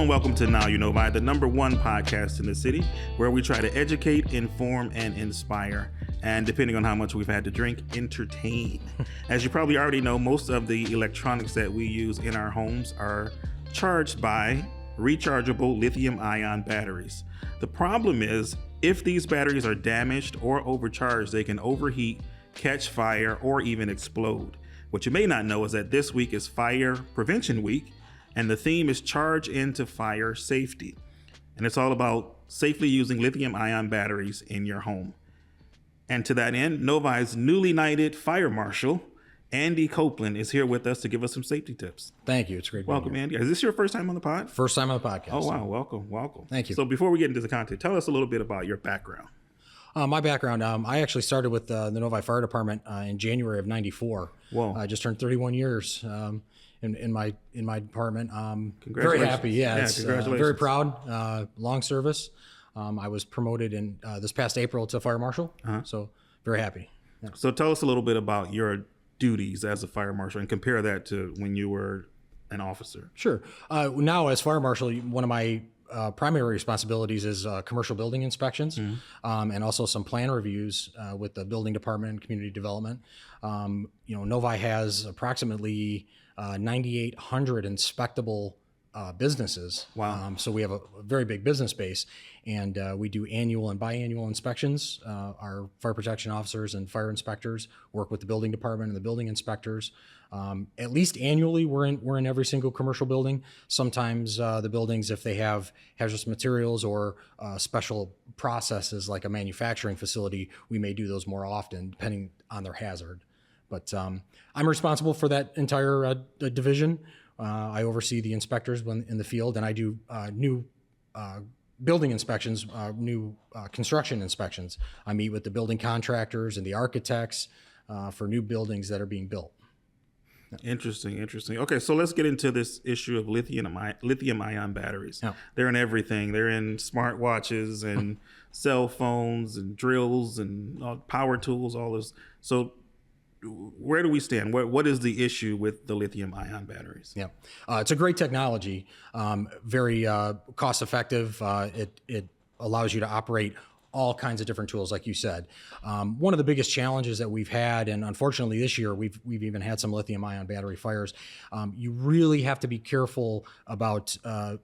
welcome to Now You Know By, the #1 podcast in the city, where we try to educate, inform, and inspire. And depending on how much we've had to drink, entertain. As you probably already know, most of the electronics that we use in our homes are charged by rechargeable lithium-ion batteries. The problem is, if these batteries are damaged or overcharged, they can overheat, catch fire, or even explode. What you may not know is that this week is Fire Prevention Week, and the theme is Charge into Fire Safety. And it's all about safely using lithium-ion batteries in your home. And to that end, Novi's newly knighted fire marshal, Andy Copeland, is here with us to give us some safety tips. Thank you. It's great. Welcome, Andy. Is this your first time on the pod? First time on the podcast. Oh, wow. Welcome. Thank you. So before we get into the content, tell us a little bit about your background. My background, I actually started with the Novi Fire Department in January of '94. Whoa. I just turned 31 years in my department. Very Congratulations. happy. Yeah, Congratulations. very proud. Long service. I was promoted in this past April to fire marshal. So very happy. Yeah. So tell us a little bit about your duties as a fire marshal and compare that to when you were an officer. Sure. Now, as fire marshal, one of my primary responsibilities is commercial building inspections, and also some plan reviews with the building department and community development. Novi has approximately 9,800 inspectable businesses. Wow. So we have a very big business base, and we do annual and biannual inspections. Our fire protection officers and fire inspectors work with the building department and the building inspectors. At least annually, we're in every single commercial building. Sometimes the buildings, if they have hazardous materials or special processes like a manufacturing facility, we may do those more often depending on their hazard. But I'm responsible for that entire division. I oversee the inspectors when in the field, and I do new building inspections, new construction inspections. I meet with the building contractors and the architects for new buildings that are being built. Interesting. Okay, so let's get into this issue of lithium-ion batteries. Yeah. They're in everything. They're in smartwatches and cell phones and drills and power tools, all this. So where do we stand? What is the issue with the lithium-ion batteries? Yeah, it's a great technology, very cost-effective. It allows you to operate all kinds of different tools, like you said. One of the biggest challenges that we've had, and unfortunately this year we've even had some lithium-ion battery fires. You really have to be careful about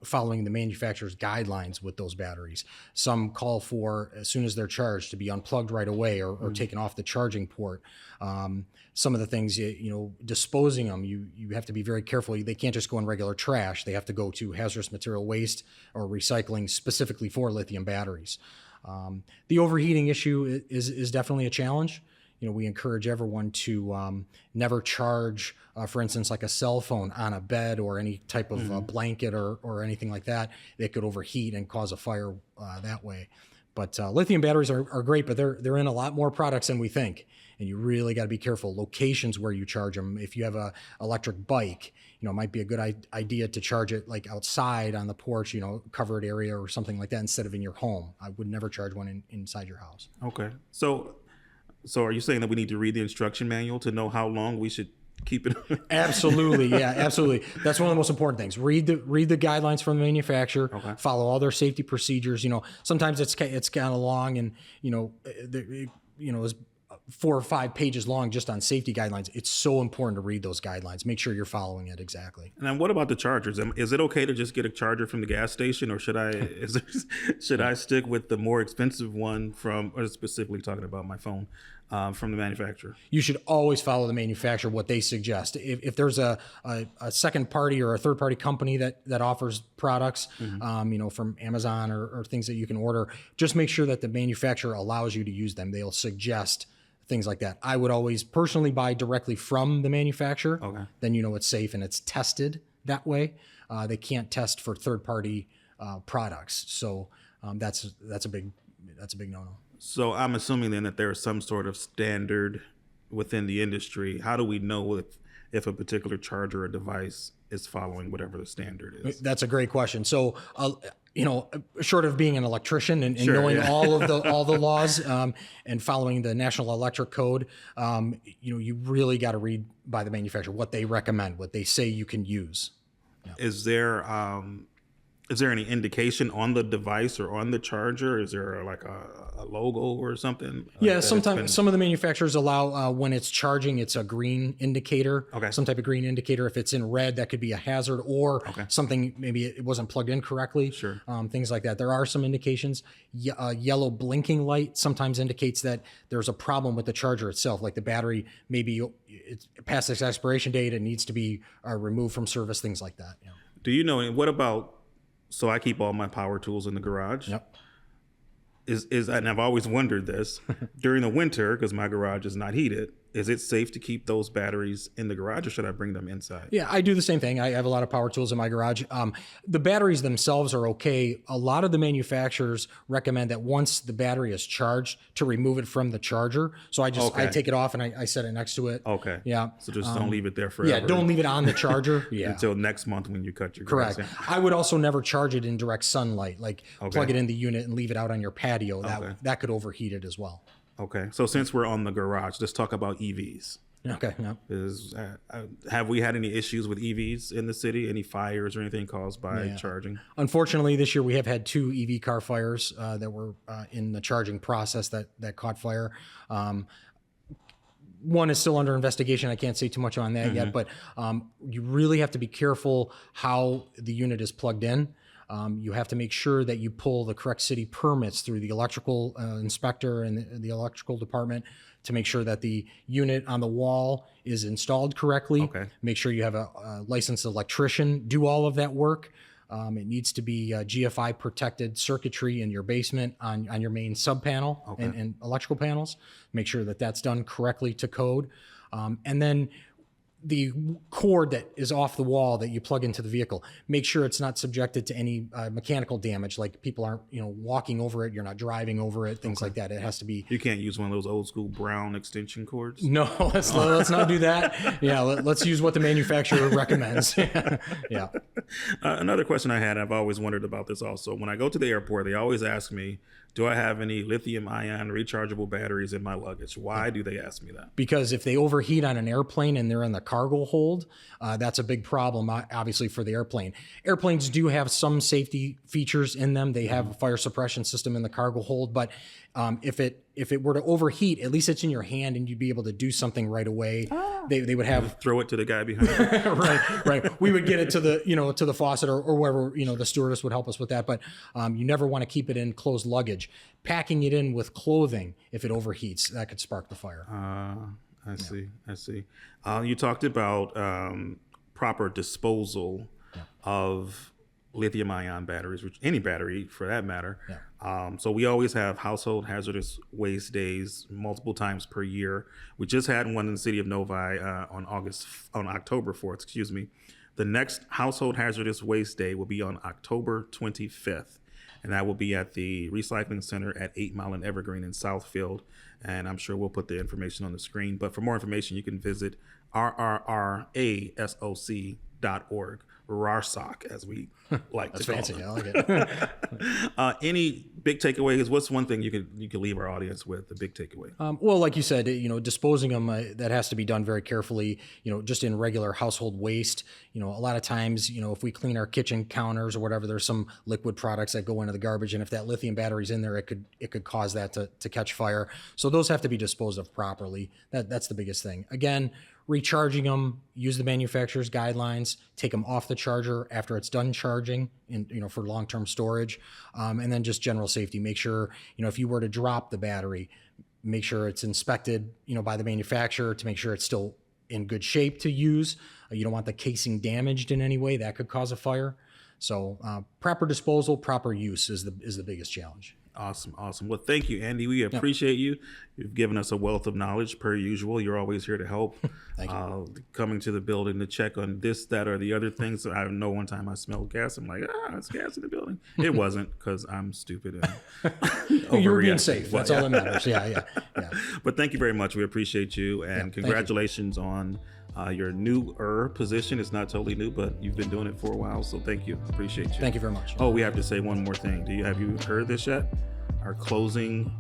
following the manufacturer's guidelines with those batteries. Some call for, as soon as they're charged, to be unplugged right away or taken off the charging port. Some of the things, disposing them, you have to be very careful. They can't just go in regular trash. They have to go to hazardous material waste or recycling specifically for lithium batteries. The overheating issue is definitely a challenge. We encourage everyone to never charge, for instance, like a cell phone on a bed or any type of blanket or anything like that. It could overheat and cause a fire that way. But lithium batteries are great, but they're in a lot more products than we think. And you really got to be careful. Locations where you charge them. If you have a electric bike, it might be a good idea to charge it like outside on the porch, covered area or something like that, instead of in your home. I would never charge one inside your house. Okay. So are you saying that we need to read the instruction manual to know how long we should keep it? Absolutely. Yeah, absolutely. That's one of the most important things. Read the guidelines from the manufacturer. Okay. Follow all their safety procedures. Sometimes it's kind of long, and it's 4 or 5 pages long just on safety guidelines. It's so important to read those guidelines. Make sure you're following it exactly. And then what about the chargers? Is it okay to just get a charger from the gas station, or should I stick with the more expensive one or specifically talking about my phone, from the manufacturer? You should always follow the manufacturer, what they suggest. If there's a second party or a third party company that offers products, from Amazon or things that you can order, just make sure that the manufacturer allows you to use them. They'll suggest things like that. I would always personally buy directly from the manufacturer. Okay. Then it's safe and it's tested that way. They can't test for third party products. So that's a big no-no. So I'm assuming then that there is some sort of standard within the industry. How do we know if a particular charger or device is following whatever the standard is? That's a great question. So short of being an electrician and Sure, knowing yeah. all the laws and following the National Electric Code, you really got to read by the manufacturer what they recommend, what they say you can use. Is there Is there any indication on the device or on the charger? Is there like a logo or something? Yeah, sometimes some of the manufacturers allow when it's charging, it's a green indicator. Okay. Some type of green indicator. If it's in red, that could be a hazard or something, maybe it wasn't plugged in correctly. Sure. Things like that. There are some indications. Yellow blinking light sometimes indicates that there's a problem with the charger itself, like the battery, maybe it's past its expiration date, it needs to be removed from service, things like that. Yeah. Do you know, what about, so I keep all my power tools in the garage. Yep. And I've always wondered this, during the winter, because my garage is not heated, is it safe to keep those batteries in the garage or should I bring them inside? Yeah, I do the same thing. I have a lot of power tools in my garage. The batteries themselves are okay. A lot of the manufacturers recommend that once the battery is charged to remove it from the charger. So I take it off and I set it next to it. Okay. Yeah. So just don't leave it there forever. Yeah, don't leave it on the charger. Yeah. Until next month when you cut your grass. Correct. I would also never charge it in direct sunlight, like plug it in the unit and leave it out on your patio. That could overheat it as well. Okay. So since we're on the garage, let's talk about EVs. Okay. Yeah. Have we had any issues with EVs in the city? Any fires or anything caused by charging? Unfortunately, this year we have had 2 EV car fires that were in the charging process that caught fire. One is still under investigation. I can't say too much on that yet, but you really have to be careful how the unit is plugged in. You have to make sure that you pull the correct city permits through the electrical inspector and the electrical department to make sure that the unit on the wall is installed correctly. Okay. Make sure you have a licensed electrician do all of that work. It needs to be GFI protected circuitry in your basement on your main sub panel and electrical panels. Make sure that that's done correctly to code. And then the cord that is off the wall that you plug into the vehicle, make sure it's not subjected to any mechanical damage, like people aren't, walking over it, you're not driving over it, things like that. It has to be. You can't use one of those old school brown extension cords? No, let's not do that. Yeah, let's use what the manufacturer recommends. Yeah. Another question I had, I've always wondered about this also. When I go to the airport, they always ask me, do I have any lithium-ion rechargeable batteries in my luggage? Why do they ask me that? Because if they overheat on an airplane and they're in the cargo hold, that's a big problem, obviously, for the airplane. Airplanes do have some safety features in them. They have a fire suppression system in the cargo hold, but if it were to overheat, at least it's in your hand and you'd be able to do something right away. They would have throw it to the guy behind you. right. We would get it to the faucet or wherever, the stewardess would help us with that. But you never want to keep it in closed luggage. Packing it in with clothing, if it overheats, that could spark the fire. I see. You talked about proper disposal of lithium-ion batteries, which any battery for that matter. Yeah. So we always have household hazardous waste days multiple times per year. We just had one in the city of Novi on October 4th. The next household hazardous waste day will be on October 25th. And that will be at the Recycling Center at 8 Mile and Evergreen in Southfield. And I'm sure we'll put the information on the screen. But for more information, you can visit rrrasoc.org. RARSOC, as we like to call fancy. it. I like it. Any big takeaways? What's one thing you can leave our audience with, the big takeaway? Well, like you said, disposing them, that has to be done very carefully, just in regular household waste. A lot of times, if we clean our kitchen counters or whatever, there's some liquid products that go into the garbage. And if that lithium battery's in there, it could cause that to catch fire. So those have to be disposed of properly. That's the biggest thing. Again, recharging them, use the manufacturer's guidelines, take them off the charger after it's done charging for long-term storage. And then just general safety, make sure, if you were to drop the battery, make sure it's inspected, by the manufacturer to make sure it's still in good shape to use. You don't want the casing damaged in any way. That could cause a fire. So proper disposal, proper use is the biggest challenge. Awesome. Well, thank you, Andy. We appreciate you. You've given us a wealth of knowledge per usual. You're always here to help. Thank you. Coming to the building to check on this, that, or the other things. So I know one time I smelled gas. I'm like, it's gas in the building. It wasn't, because I'm stupid. And you were being safe. That's all that matters. Yeah. But thank you very much. We appreciate you. And congratulations on your newer position. It's not totally new, but you've been doing it for a while. So thank you. Appreciate you. Thank you very much. Oh, we have to say one more thing. Have you heard this yet? Our closing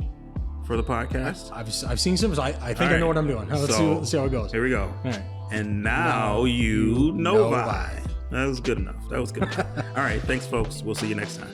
for the podcast? I've seen some. I think I know what I'm doing. Let's see how it goes. Here we go. All right. And now you know why. That was good enough. All right. Thanks, folks. We'll see you next time.